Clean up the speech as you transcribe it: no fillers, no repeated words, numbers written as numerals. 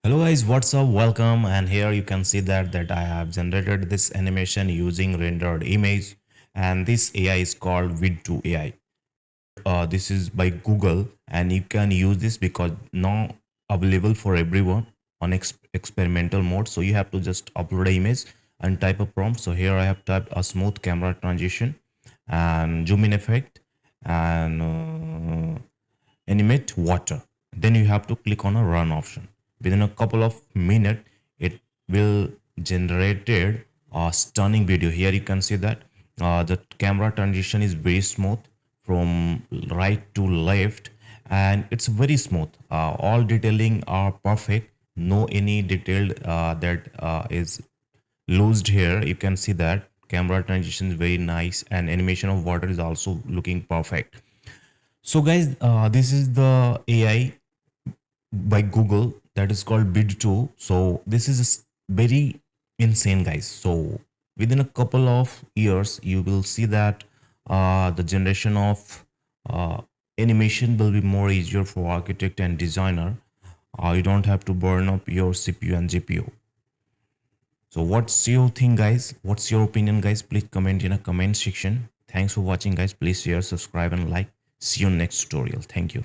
Hello guys, what's up? Welcome, and here you can see that I have generated this animation using rendered image, and this AI is called vid2 AI. This is by Google, and you can use this because now available for everyone on experimental mode. So you have to just upload an image and type a prompt. So here I have typed a smooth camera transition and zoom in effect and animate water. Then you have to click on a run option. Within a couple of minutes it will generated a stunning video. Here you can see that the camera transition is very smooth from right to left, and it's very smooth. All detailing are perfect, no any detailed that is loosed. Here you can see that camera transition is very nice, and animation of water is also looking perfect. So guys, this is the AI by Google that is called Bid 2. So this is very insane, guys. So within a couple of years, you will see that the generation of uh, animation will be more easier for architect and designer. You don't have to burn up your CPU and GPU. So what's your thing, guys? What's your opinion, guys? Please comment in a comment section. Thanks for watching, guys. Please share, subscribe, and like. See you next tutorial. Thank you.